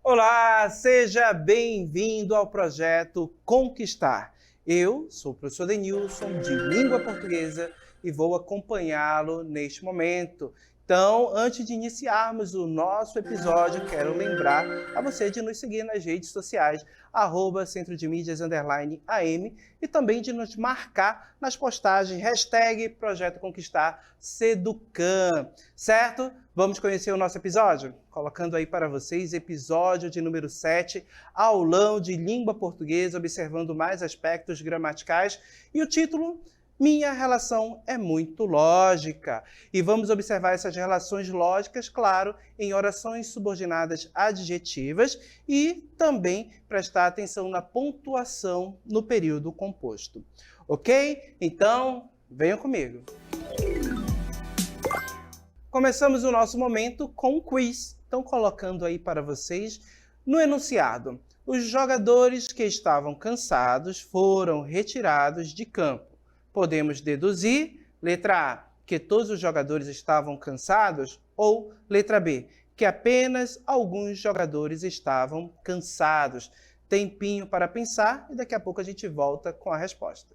Olá, seja bem-vindo ao projeto Conquistar. Eu sou o professor Denilson, de Língua Portuguesa, e vou acompanhá-lo neste momento. Então, antes de iniciarmos o nosso episódio, quero lembrar a você de nos seguir nas redes sociais, @Centro de Mídias _AM, e também de nos marcar nas postagens, #Projeto Conquistar Seducan, certo? Vamos conhecer o nosso episódio? Colocando aí para vocês, episódio de número 7, aulão de língua portuguesa, observando mais aspectos gramaticais, e o título: Minha relação é muito lógica. E vamos observar essas relações lógicas, claro, em orações subordinadas adjetivas e também prestar atenção na pontuação no período composto. Ok? Então, venham comigo. Começamos o nosso momento com um quiz. Então, colocando aí para vocês no enunciado: os jogadores que estavam cansados foram retirados de campo. Podemos deduzir, letra A, que todos os jogadores estavam cansados, ou letra B, que apenas alguns jogadores estavam cansados. Tempinho para pensar e daqui a pouco a gente volta com a resposta.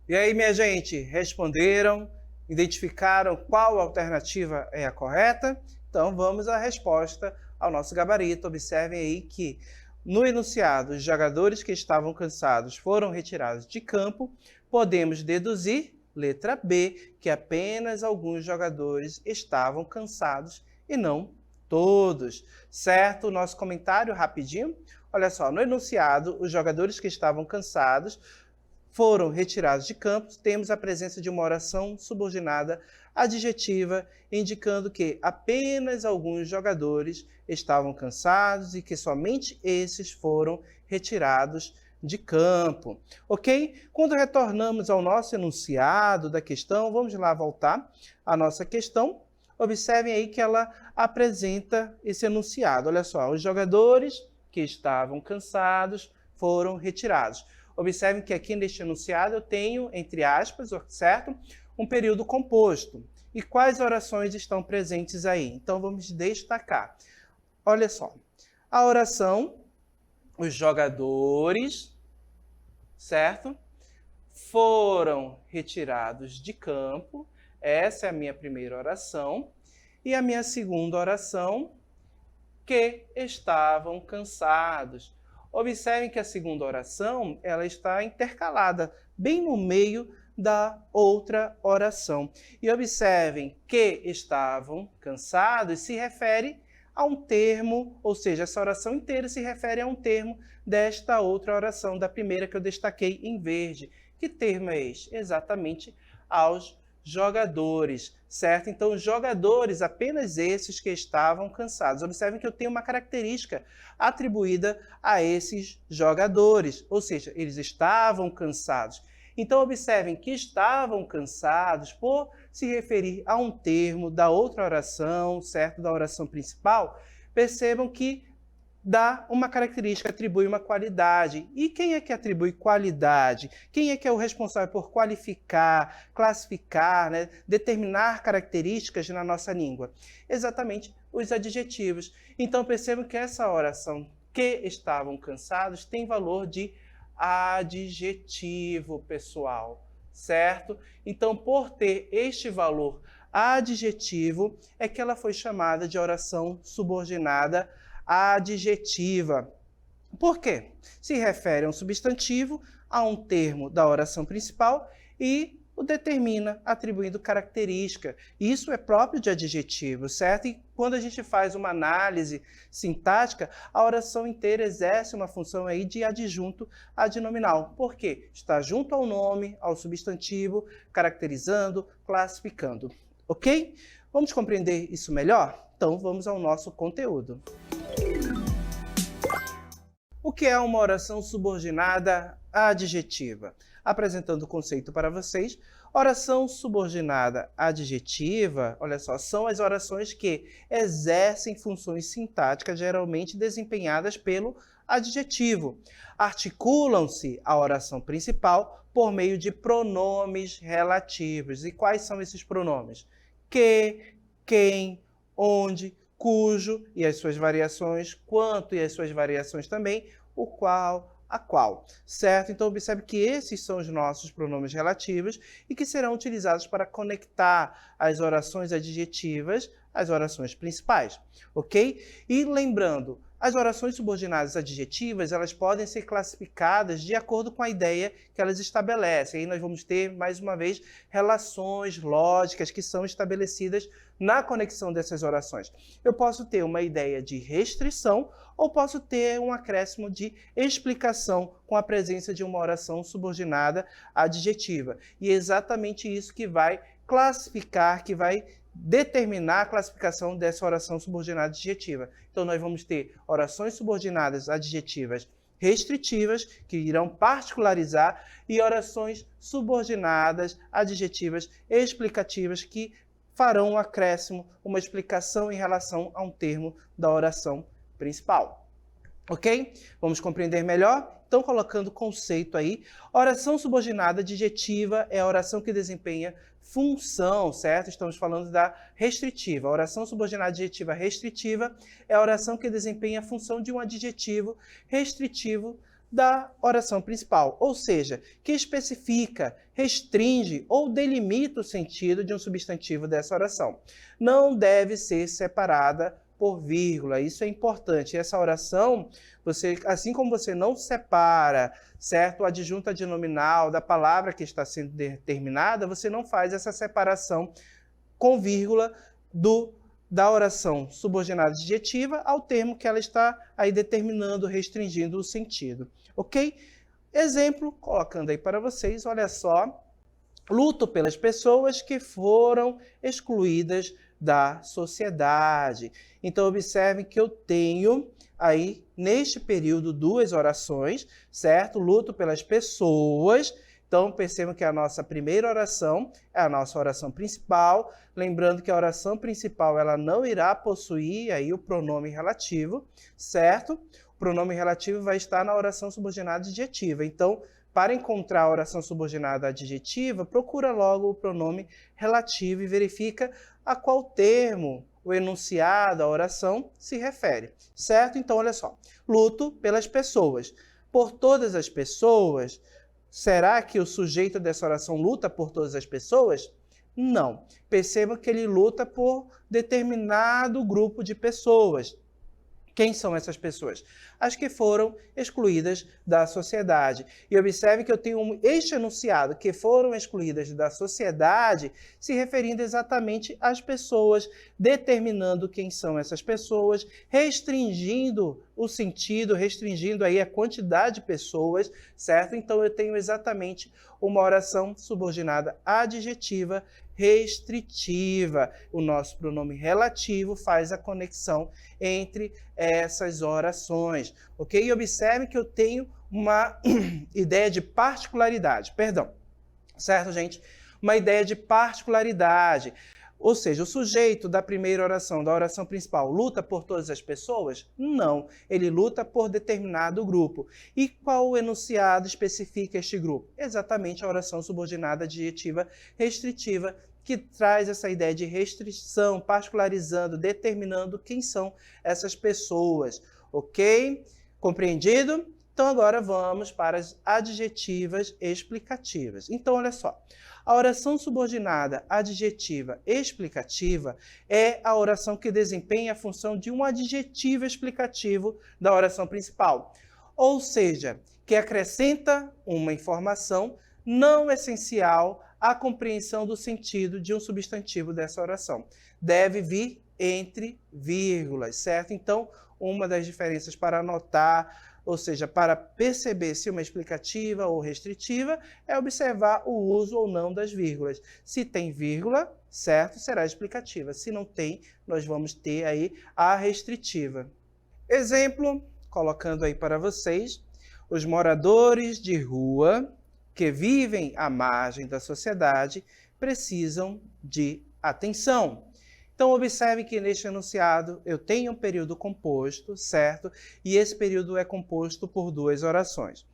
E aí, minha gente, responderam? Identificaram qual alternativa é a correta? Então, vamos à resposta ao nosso gabarito. Observem aí que no enunciado, os jogadores que estavam cansados foram retirados de campo. Podemos deduzir, letra B, que apenas alguns jogadores estavam cansados e não todos. Certo? Nosso comentário rapidinho. Olha só, no enunciado, os jogadores que estavam cansados foram retirados de campo. Temos a presença de uma oração subordinada adjetiva, indicando que apenas alguns jogadores estavam cansados e que somente esses foram retirados de campo. Ok? Quando retornamos ao nosso enunciado da questão, vamos lá voltar à nossa questão. Observem aí que ela apresenta esse enunciado. Olha só, os jogadores que estavam cansados foram retirados. Observem que aqui neste enunciado eu tenho, entre aspas, certo? Um período composto. E quais orações estão presentes aí? Então vamos destacar. Olha só. A oração, os jogadores, certo? Foram retirados de campo. Essa é a minha primeira oração. E a minha segunda oração, que estavam cansados. Observem que a segunda oração ela está intercalada bem no meio da outra oração. E observem que estavam cansados se refere a um termo, ou seja, essa oração inteira se refere a um termo desta outra oração, da primeira que eu destaquei em verde. Que termo é este? Exatamente aos jogadores, certo? Então, os jogadores, apenas esses que estavam cansados. Observem que eu tenho uma característica atribuída a esses jogadores, ou seja, eles estavam cansados. Então, observem que estavam cansados por se referir a um termo da outra oração, certo? Da oração principal. Percebam que dá uma característica, atribui uma qualidade. E quem é que atribui qualidade? Quem é que é o responsável por qualificar, classificar, né? Determinar características na nossa língua? Exatamente os adjetivos. Então percebam que essa oração, que estavam cansados, tem valor de adjetivo, pessoal, certo? Então, por ter este valor adjetivo, é que ela foi chamada de oração subordinada adjetiva. Por quê? Se refere a um substantivo, a um termo da oração principal e o determina atribuindo característica. Isso é próprio de adjetivo, certo? E quando a gente faz uma análise sintática, a oração inteira exerce uma função aí de adjunto adnominal. Por quê? Está junto ao nome, ao substantivo, caracterizando, classificando. ok? Vamos compreender isso melhor? Então, vamos ao nosso conteúdo. O que é uma oração subordinada adjetiva? Apresentando o conceito para vocês, oração subordinada adjetiva, olha só, são as orações que exercem funções sintáticas geralmente desempenhadas pelo adjetivo. Articulam-se a oração principal por meio de pronomes relativos. E quais são esses pronomes? Que, quem, onde, cujo e as suas variações, quanto e as suas variações também, o qual, a qual, certo? Então, observe que esses são os nossos pronomes relativos e que serão utilizados para conectar as orações adjetivas às orações principais, ok? E lembrando, as orações subordinadas adjetivas, elas podem ser classificadas de acordo com a ideia que elas estabelecem. Aí nós vamos ter, mais uma vez, relações lógicas que são estabelecidas na conexão dessas orações. Eu posso ter uma ideia de restrição ou posso ter um acréscimo de explicação com a presença de uma oração subordinada adjetiva. E é exatamente isso que vai classificar, que vai determinar a classificação dessa oração subordinada adjetiva. Então, nós vamos ter orações subordinadas adjetivas restritivas, que irão particularizar, e orações subordinadas adjetivas explicativas, que farão um acréscimo, uma explicação em relação a um termo da oração principal. Ok? Vamos compreender melhor? Então, colocando o conceito aí, oração subordinada adjetiva é a oração que desempenha função, certo? Estamos falando da restritiva. A oração subordinada adjetiva restritiva é a oração que desempenha a função de um adjetivo restritivo da oração principal, ou seja, que especifica, restringe ou delimita o sentido de um substantivo dessa oração. Não deve ser separada por vírgula, isso é importante. Essa oração, assim como você não separa, certo, o adjunto adnominal da palavra que está sendo determinada, você não faz essa separação com vírgula da oração subordinada adjetiva ao termo que ela está aí determinando, restringindo o sentido, ok? Exemplo, colocando aí para vocês, olha só, luto pelas pessoas que foram excluídas da sociedade. Então, observem que eu tenho aí, neste período, duas orações, certo? Luto pelas pessoas. Então, percebam que a nossa primeira oração é a nossa oração principal. Lembrando que a oração principal ela não irá possuir aí o pronome relativo, certo? O pronome relativo vai estar na oração subordinada adjetiva. Então, para encontrar a oração subordinada adjetiva, procura logo o pronome relativo e verifica a qual termo o enunciado, a oração, se refere, certo? Então, olha só, luto pelas pessoas. Por todas as pessoas, será que o sujeito dessa oração luta por todas as pessoas? Não. Perceba que ele luta por determinado grupo de pessoas. Quem são essas pessoas? As que foram excluídas da sociedade. E observe que eu tenho este enunciado, que foram excluídas da sociedade, se referindo exatamente às pessoas, determinando quem são essas pessoas, restringindo o sentido, restringindo aí a quantidade de pessoas, certo? Então eu tenho exatamente uma oração subordinada adjetiva restritiva. O nosso pronome relativo faz a conexão entre essas orações, ok? E observe que eu tenho uma ideia de particularidade, certo, gente? Uma ideia de particularidade. Ou seja, o sujeito da primeira oração, da oração principal, luta por todas as pessoas? Não, ele luta por determinado grupo. E qual o enunciado especifica este grupo? Exatamente a oração subordinada adjetiva restritiva, que traz essa ideia de restrição, particularizando, determinando quem são essas pessoas, ok? Compreendido? Então agora vamos para as adjetivas explicativas. Então olha só, a oração subordinada adjetiva explicativa é a oração que desempenha a função de um adjetivo explicativo da oração principal, ou seja, que acrescenta uma informação não essencial à compreensão do sentido de um substantivo dessa oração. Deve vir entre vírgulas, certo? Então, uma das diferenças para anotar, ou seja, para perceber se uma é explicativa ou restritiva, é observar o uso ou não das vírgulas. Se tem vírgula, certo, será explicativa. Se não tem, nós vamos ter aí a restritiva. Exemplo, colocando aí para vocês, os moradores de rua que vivem à margem da sociedade precisam de atenção. Então, observe que neste enunciado eu tenho um período composto, certo? E esse período é composto por duas orações.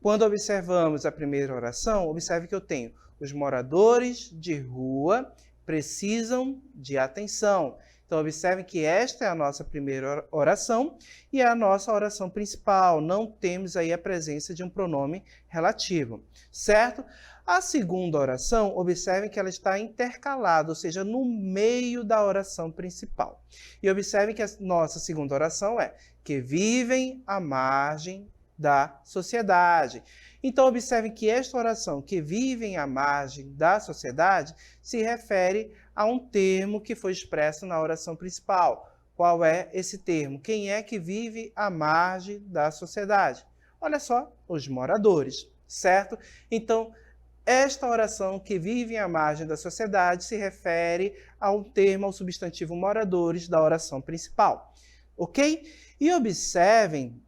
Quando observamos a primeira oração, observe que eu tenho os moradores de rua precisam de atenção. Então, observe que esta é a nossa primeira oração e é a nossa oração principal. Não temos aí a presença de um pronome relativo, certo? A segunda oração, observem que ela está intercalada, ou seja, no meio da oração principal. E observem que a nossa segunda oração é que vivem à margem da sociedade. Então, observem que esta oração, que vivem à margem da sociedade, se refere a um termo que foi expresso na oração principal. Qual é esse termo? Quem é que vive à margem da sociedade? Olha só, os moradores, certo? Então, esta oração, que vive à margem da sociedade, se refere a um termo, ao substantivo moradores da oração principal, ok? E observem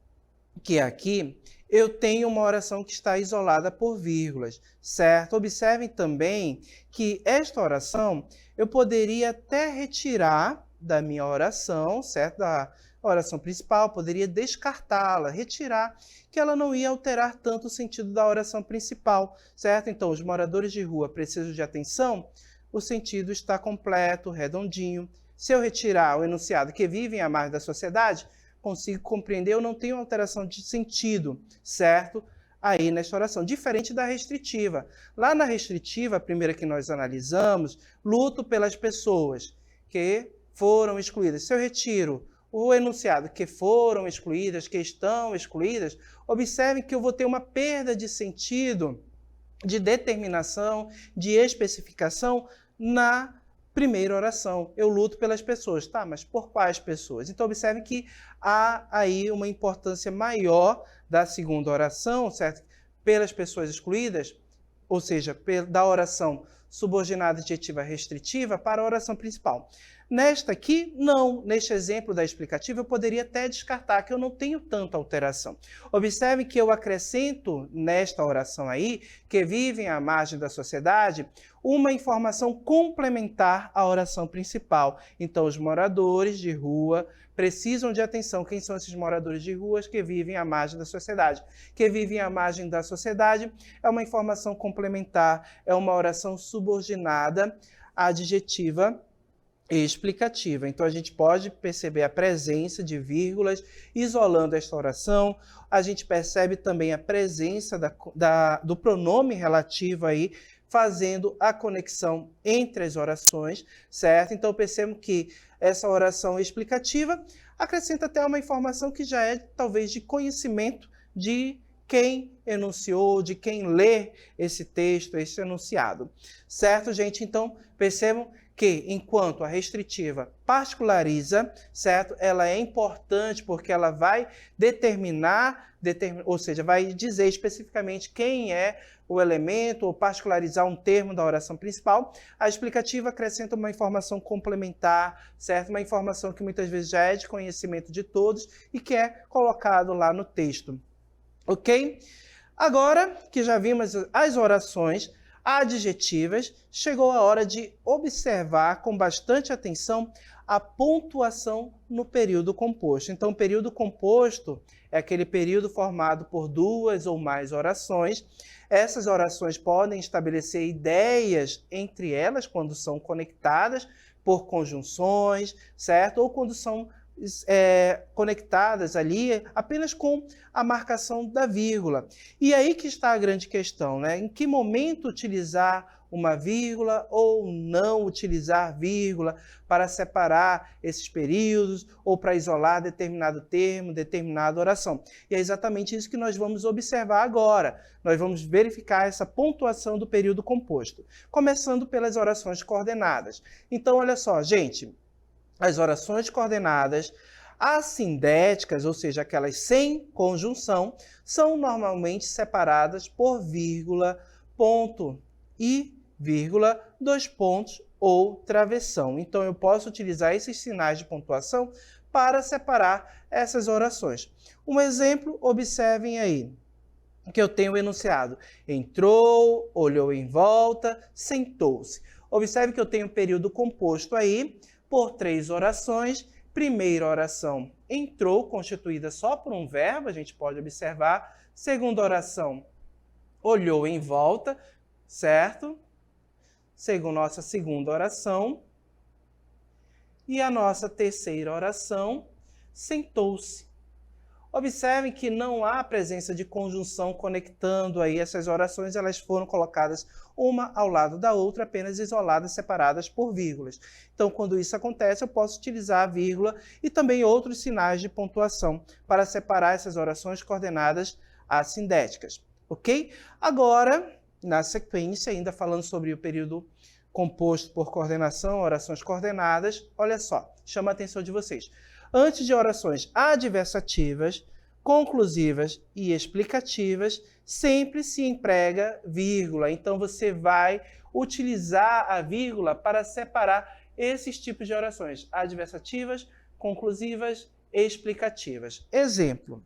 que aqui eu tenho uma oração que está isolada por vírgulas, certo? Observem também que esta oração eu poderia até retirar da minha oração, certo? Da oração principal, poderia descartá-la, retirar, que ela não ia alterar tanto o sentido da oração principal, certo? Então, os moradores de rua precisam de atenção, o sentido está completo, redondinho. Se eu retirar o enunciado que vivem à margem da sociedade, consigo compreender, eu não tenho alteração de sentido, certo? Aí nesta oração, diferente da restritiva. Lá na restritiva, a primeira que nós analisamos, luto pelas pessoas que foram excluídas. Se eu retiro o enunciado que foram excluídas, que estão excluídas, observem que eu vou ter uma perda de sentido, de determinação, de especificação na primeira oração. Eu luto pelas pessoas, tá? Mas por quais pessoas? Então, observe que há aí uma importância maior da segunda oração, certo? Pelas pessoas excluídas, ou seja, da oração subordinada adjetiva restritiva para a oração principal. Nesta aqui, não. Neste exemplo da explicativa, eu poderia até descartar, que eu não tenho tanta alteração. Observe que eu acrescento nesta oração aí, que vivem à margem da sociedade, uma informação complementar à oração principal. Então, os moradores de rua precisam de atenção. Quem são esses moradores de ruas que vivem à margem da sociedade? Que vivem à margem da sociedade é uma informação complementar, é uma oração subordinada adjetiva explicativa. Então, a gente pode perceber a presença de vírgulas isolando esta oração. A gente percebe também a presença do pronome relativo aí, fazendo a conexão entre as orações, certo? Então, percebemos que essa oração explicativa acrescenta até uma informação que já é, talvez, de conhecimento de quem enunciou, de quem lê esse texto, esse enunciado. Certo, gente? Então, percebam que, enquanto a restritiva particulariza, certo? Ela é importante porque ela vai ou seja, vai dizer especificamente quem é o elemento ou particularizar um termo da oração principal. A explicativa acrescenta uma informação complementar, certo? Uma informação que muitas vezes já é de conhecimento de todos e que é colocado lá no texto. Ok? Agora que já vimos as orações adjetivas, chegou a hora de observar com bastante atenção a pontuação no período composto. Então, o período composto é aquele período formado por duas ou mais orações. Essas orações podem estabelecer ideias entre elas quando são conectadas por conjunções, certo? Ou quando são conectadas ali apenas com a marcação da vírgula. E aí que está a grande questão, né? Em que momento utilizar uma vírgula ou não utilizar vírgula para separar esses períodos ou para isolar determinado termo, determinada oração. E é exatamente isso que nós vamos observar agora. Nós vamos verificar essa pontuação do período composto, começando pelas orações coordenadas. Então, olha só, gente, as orações coordenadas, Assindéticas, ou seja, aquelas sem conjunção, são normalmente separadas por vírgula, ponto e vírgula, dois pontos ou travessão. Então, eu posso utilizar esses sinais de pontuação para separar essas orações. Um exemplo, observem aí, que eu tenho o enunciado. Entrou, olhou em volta, sentou-se. Observe que eu tenho um período composto aí por 3 orações. Primeira oração, entrou, constituída só por um verbo, a gente pode observar. Segunda oração, olhou em volta, certo? Nossa segunda oração. E a nossa terceira oração, sentou-se. Observem que não há presença de conjunção conectando aí essas orações, elas foram colocadas uma ao lado da outra, apenas isoladas, separadas por vírgulas. Então, quando isso acontece, eu posso utilizar a vírgula e também outros sinais de pontuação para separar essas orações coordenadas assindéticas, ok? Agora, na sequência, ainda falando sobre o período composto por coordenação, orações coordenadas, olha só, chama a atenção de vocês. Antes de orações adversativas, conclusivas e explicativas, sempre se emprega vírgula. Então, você vai utilizar a vírgula para separar esses tipos de orações, adversativas, conclusivas e explicativas. Exemplo.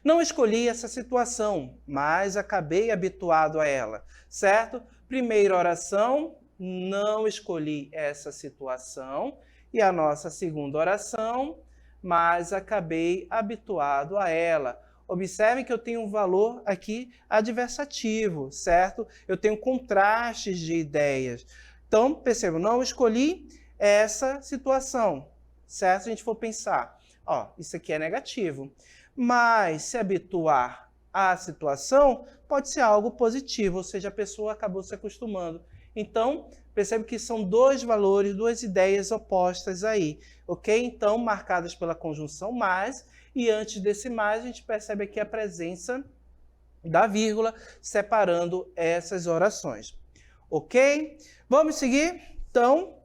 Não escolhi essa situação, mas acabei habituado a ela, certo? Primeira oração, não escolhi essa situação. E a nossa segunda oração, mas acabei habituado a ela. Observe que eu tenho um valor aqui adversativo, certo? Eu tenho contrastes de ideias. Então, percebam, não escolhi essa situação, certo? Se a gente for pensar, ó, isso aqui é negativo. Mas se habituar à situação pode ser algo positivo, ou seja, a pessoa acabou se acostumando. Então, percebe que são dois valores, duas ideias opostas aí, ok? Então, marcadas pela conjunção mais, e antes desse mais, a gente percebe aqui a presença da vírgula, separando essas orações, ok? Vamos seguir? Então,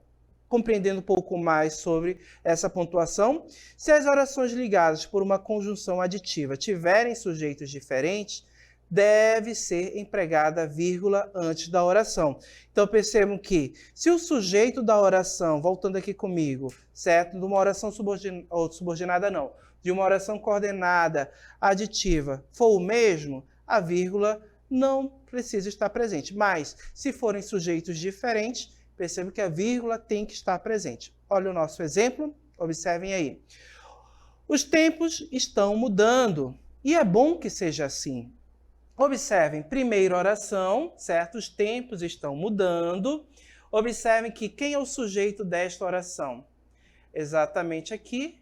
compreendendo um pouco mais sobre essa pontuação. Se as orações ligadas por uma conjunção aditiva tiverem sujeitos diferentes, deve ser empregada vírgula antes da oração. Então, percebam que se o sujeito da oração, voltando aqui comigo, certo? De uma oração subordinada não, de uma oração coordenada aditiva for o mesmo, a vírgula não precisa estar presente. Mas, se forem sujeitos diferentes, percebam que a vírgula tem que estar presente. Olha o nosso exemplo, observem aí. Os tempos estão mudando, e é bom que seja assim. Observem, primeira oração, certo? Os tempos estão mudando. Observem que quem é o sujeito desta oração? Exatamente aqui,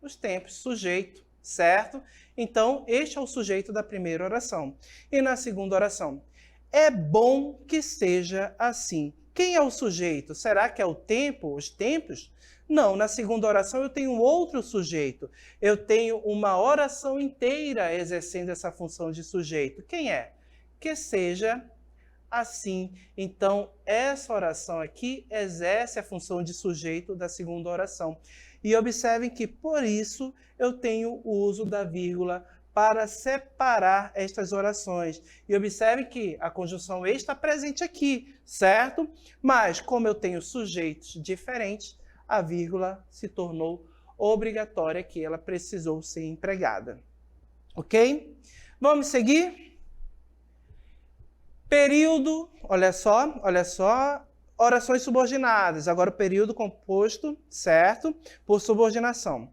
os tempos, sujeito, certo? Então, este é o sujeito da primeira oração. E na segunda oração? É bom que seja assim. Quem é o sujeito? Será que é o tempo, os tempos? Não, na segunda oração eu tenho outro sujeito. Eu tenho uma oração inteira exercendo essa função de sujeito. Quem é? Que seja assim. Então, essa oração aqui exerce a função de sujeito da segunda oração. E observem que, por isso, eu tenho o uso da vírgula para separar estas orações. E observe que a conjunção e está presente aqui, certo? Mas, como eu tenho sujeitos diferentes, a vírgula se tornou obrigatória, que ela precisou ser empregada. Ok? Vamos seguir? Período, olha só, orações subordinadas. Agora o período composto, certo? Por subordinação.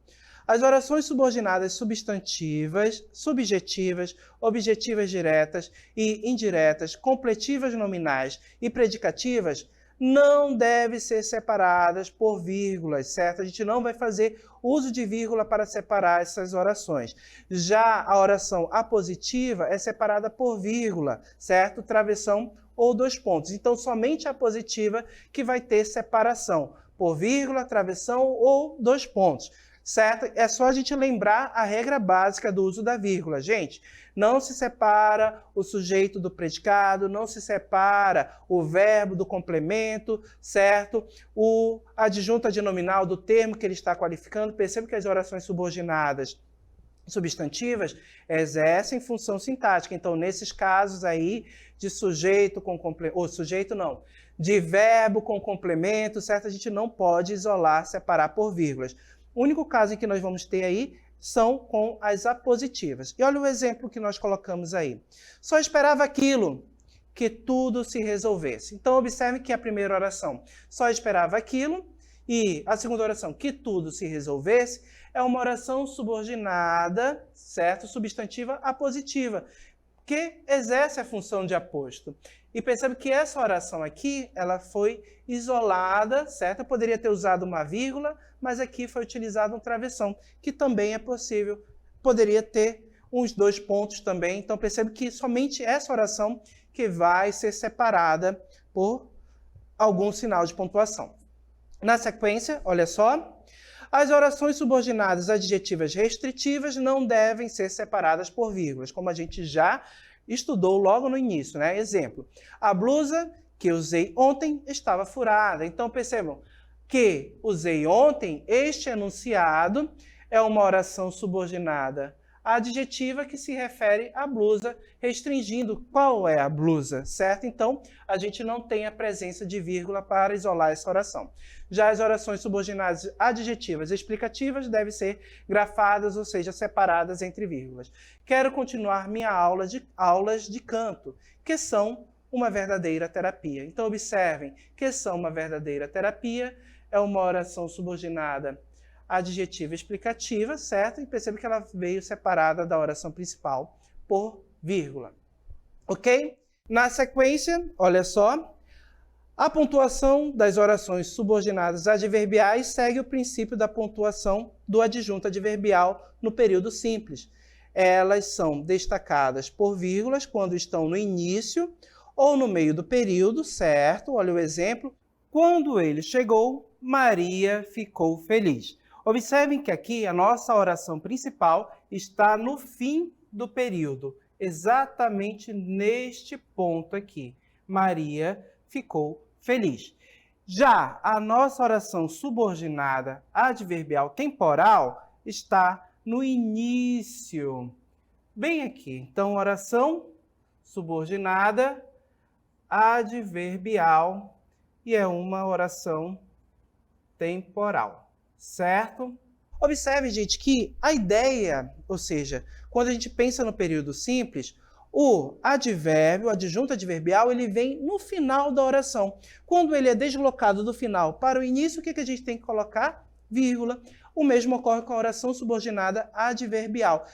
As orações subordinadas substantivas, subjetivas, objetivas diretas e indiretas, completivas nominais e predicativas não devem ser separadas por vírgulas, certo? A gente não vai fazer uso de vírgula para separar essas orações. Já a oração apositiva é separada por vírgula, certo? Travessão ou dois pontos. Então, somente a positiva que vai ter separação por vírgula, travessão ou dois pontos. certo? É só a gente lembrar a regra básica do uso da vírgula. Gente, não se separa o sujeito do predicado, não se separa o verbo do complemento, certo? O adjunto adnominal do termo que ele está qualificando. Perceba que as orações subordinadas substantivas exercem função sintática. Então, nesses casos aí de sujeito com complemento, ou sujeito não, de verbo com complemento, certo? A gente não pode isolar, separar por vírgulas. O único caso em que nós vamos ter aí são com as apositivas. E olha o exemplo que nós colocamos aí. Só esperava aquilo, que tudo se resolvesse. Então, observe que a primeira oração só esperava aquilo, e a segunda oração, que tudo se resolvesse, é uma oração subordinada, certo? Substantiva apositiva, que exerce a função de aposto. E percebe que essa oração aqui, ela foi isolada, certo? Eu poderia ter usado uma vírgula, mas aqui foi utilizado um travessão, que também é possível. Poderia ter uns 2 pontos também. Então, percebe que somente essa oração que vai ser separada por algum sinal de pontuação. Na sequência, olha só, as orações subordinadas adjetivas restritivas não devem ser separadas por vírgulas, como a gente já estudou logo no início, né? Exemplo, a blusa que usei ontem estava furada. Então, percebam que usei ontem, este enunciado é uma oração subordinada adjetiva que se refere à blusa, restringindo qual é a blusa, certo? Então, a gente não tem a presença de vírgula para isolar essa oração. Já as orações subordinadas adjetivas explicativas devem ser grafadas, ou seja, separadas entre vírgulas. Quero continuar minha aulas de canto, que são uma verdadeira terapia. Então, observem que são uma verdadeira terapia, é uma oração subordinada adjetiva explicativa, certo? E perceba que ela veio separada da oração principal por vírgula. Ok? Na sequência, olha só, a pontuação das orações subordinadas adverbiais segue o princípio da pontuação do adjunto adverbial no período simples. Elas são destacadas por vírgulas quando estão no início ou no meio do período, certo? Olha o exemplo. Quando ele chegou, Maria ficou feliz. Observem que aqui a nossa oração principal está no fim do período, exatamente neste ponto aqui. Maria ficou feliz. Já a nossa oração subordinada adverbial temporal está no início, bem aqui. Então, oração subordinada adverbial e é uma oração temporal. Certo? Observe, gente, que a ideia, ou seja, quando a gente pensa no período simples, o advérbio, o adjunto adverbial, ele vem no final da oração. Quando ele é deslocado do final para o início, o que a gente tem que colocar? Vírgula. O mesmo ocorre com a oração subordinada adverbial.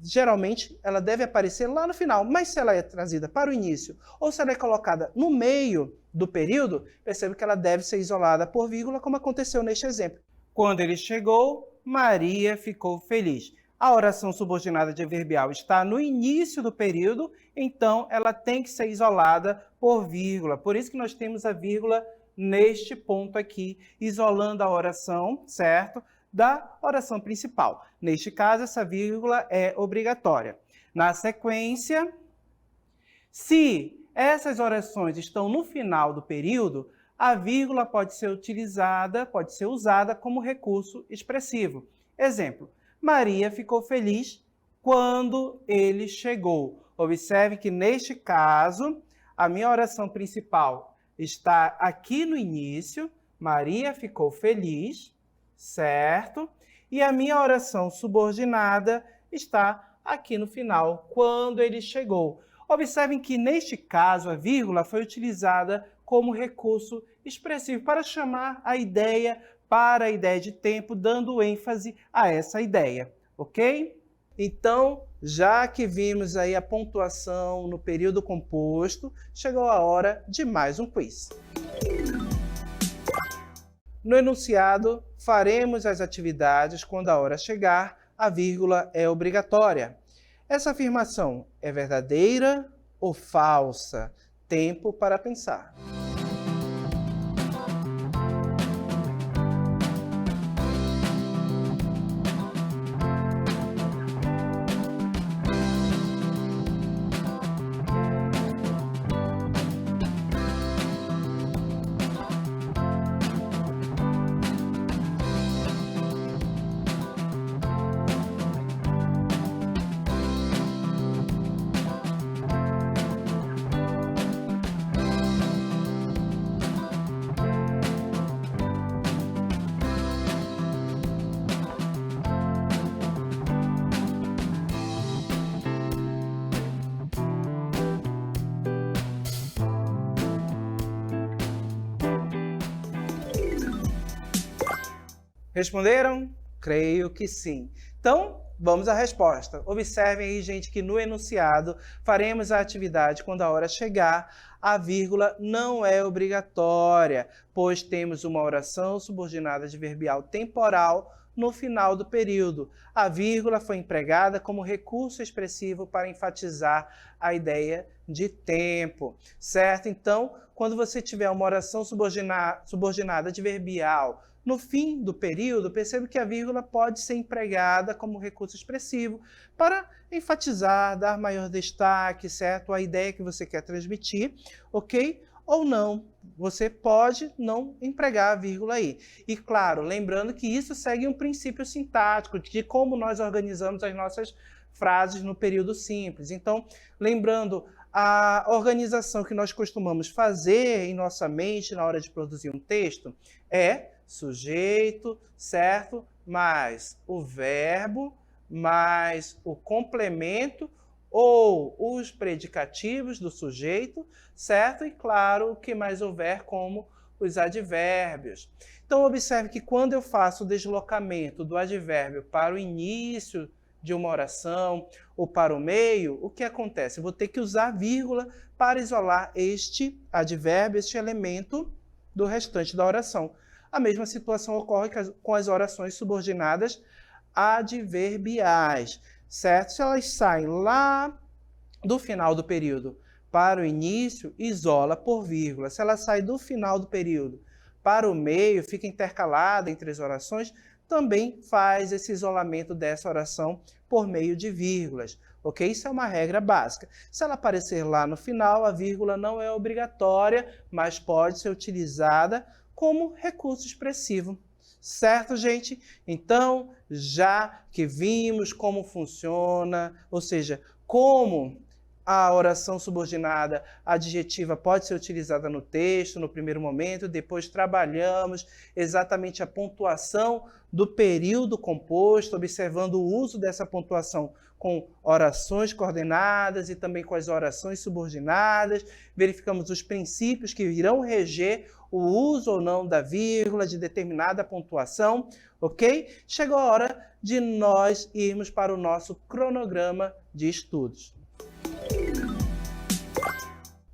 Geralmente, ela deve aparecer lá no final, mas se ela é trazida para o início ou se ela é colocada no meio do período, percebe que ela deve ser isolada por vírgula, como aconteceu neste exemplo. Quando ele chegou, Maria ficou feliz. A oração subordinada adverbial está no início do período, então ela tem que ser isolada por vírgula. Por isso que nós temos a vírgula neste ponto aqui, isolando a oração, certo? Da oração principal. Neste caso, essa vírgula é obrigatória. Na sequência, se essas orações estão no final do período, a vírgula pode ser usada como recurso expressivo. Exemplo, Maria ficou feliz quando ele chegou. Observe que, neste caso, a minha oração principal está aqui no início, Maria ficou feliz, certo? E a minha oração subordinada está aqui no final, quando ele chegou. Observem que, neste caso, a vírgula foi utilizada como recurso expressivo para chamar a ideia para a ideia de tempo, dando ênfase a essa ideia, ok? Então, já que vimos aí a pontuação no período composto, chegou a hora de mais um quiz. No enunciado, faremos as atividades quando a hora chegar, a vírgula é obrigatória. Essa afirmação é verdadeira ou falsa? Tempo para pensar. Responderam? Creio que sim. Então, vamos à resposta. Observem aí, gente, que no enunciado faremos a atividade quando a hora chegar. A vírgula não é obrigatória, pois temos uma oração subordinada adverbial temporal no final do período. A vírgula foi empregada como recurso expressivo para enfatizar a ideia de tempo, certo? Então, quando você tiver uma oração subordinada adverbial no fim do período, perceba que a vírgula pode ser empregada como recurso expressivo para enfatizar, dar maior destaque, certo? A ideia que você quer transmitir, ok? Ou não, você pode não empregar a vírgula aí. E claro, lembrando que isso segue um princípio sintático de como nós organizamos as nossas frases no período simples. Então, lembrando, a organização que nós costumamos fazer em nossa mente na hora de produzir um texto é sujeito, certo? Mais o verbo, mais o complemento ou os predicativos do sujeito, certo? E claro, o que mais houver como os advérbios. Então, observe que quando eu faço o deslocamento do advérbio para o início de uma oração ou para o meio, o que acontece? Eu vou ter que usar vírgula para isolar este advérbio, este elemento do restante da oração. A mesma situação ocorre com as orações subordinadas adverbiais, certo? Se elas saem lá do final do período para o início, isola por vírgula. Se ela sai do final do período para o meio, fica intercalada entre as orações, também faz esse isolamento dessa oração por meio de vírgulas, ok? Isso é uma regra básica. Se ela aparecer lá no final, a vírgula não é obrigatória, mas pode ser utilizada como recurso expressivo. Certo, gente? Então, já que vimos como funciona, ou seja, como a oração subordinada adjetiva pode ser utilizada no texto, no primeiro momento, depois trabalhamos exatamente a pontuação do período composto, observando o uso dessa pontuação com orações coordenadas e também com as orações subordinadas, verificamos os princípios que irão reger o uso ou não da vírgula, de determinada pontuação, ok? Chegou a hora de nós irmos para o nosso cronograma de estudos.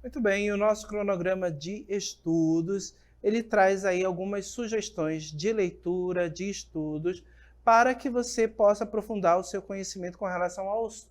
Muito bem, o nosso cronograma de estudos, ele traz aí algumas sugestões de leitura, de estudos, para que você possa aprofundar o seu conhecimento com relação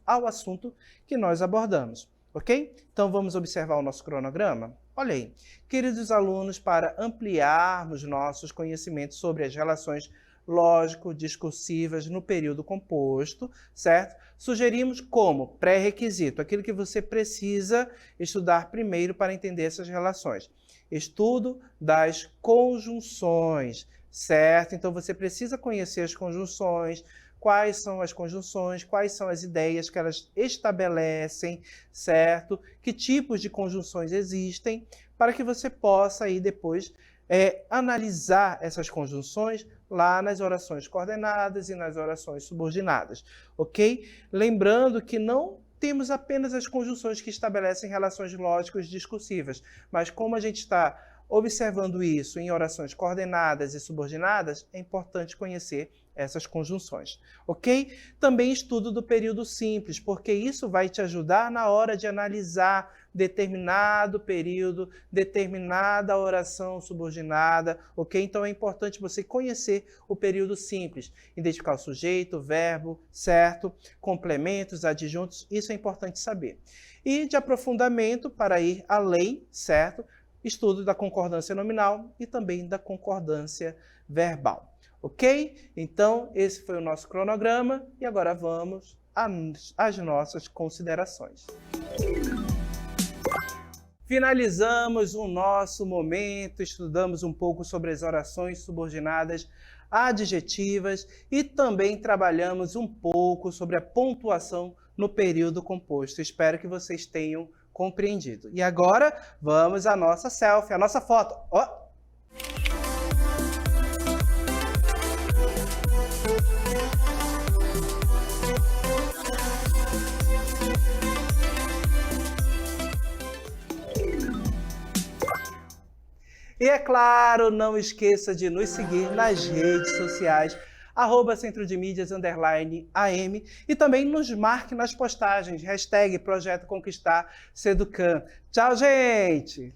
ao assunto que nós abordamos, ok? Então vamos observar o nosso cronograma? Olha aí, queridos alunos, para ampliarmos nossos conhecimentos sobre as relações lógico-discursivas no período composto, certo? Sugerimos como pré-requisito, aquilo que você precisa estudar primeiro para entender essas relações. Estudo das conjunções, certo? Então você precisa conhecer as conjunções, quais são as conjunções, quais são as ideias que elas estabelecem, certo? Que tipos de conjunções existem, para que você possa aí depois analisar essas conjunções lá nas orações coordenadas e nas orações subordinadas, ok? Lembrando que não temos apenas as conjunções que estabelecem relações lógicas discursivas, mas como a gente está observando isso em orações coordenadas e subordinadas, é importante conhecer essas conjunções, ok? Também estudo do período simples, porque isso vai te ajudar na hora de analisar determinado período, determinada oração subordinada, ok? Então é importante você conhecer o período simples, identificar o sujeito, o verbo, certo? Complementos, adjuntos, isso é importante saber. E de aprofundamento, para ir além, certo? Estudo da concordância nominal e também da concordância verbal. Ok? Então, esse foi o nosso cronograma e agora vamos às nossas considerações. Finalizamos o nosso momento, estudamos um pouco sobre as orações subordinadas adjetivas e também trabalhamos um pouco sobre a pontuação no período composto. Espero que vocês tenham compreendido. E agora, vamos à nossa selfie, a nossa foto. Oh! E é claro, não esqueça de nos seguir nas redes sociais, @Centro de Mídias _AM, e também nos marque nas postagens, #Projeto Conquistar Seducan. Tchau, gente!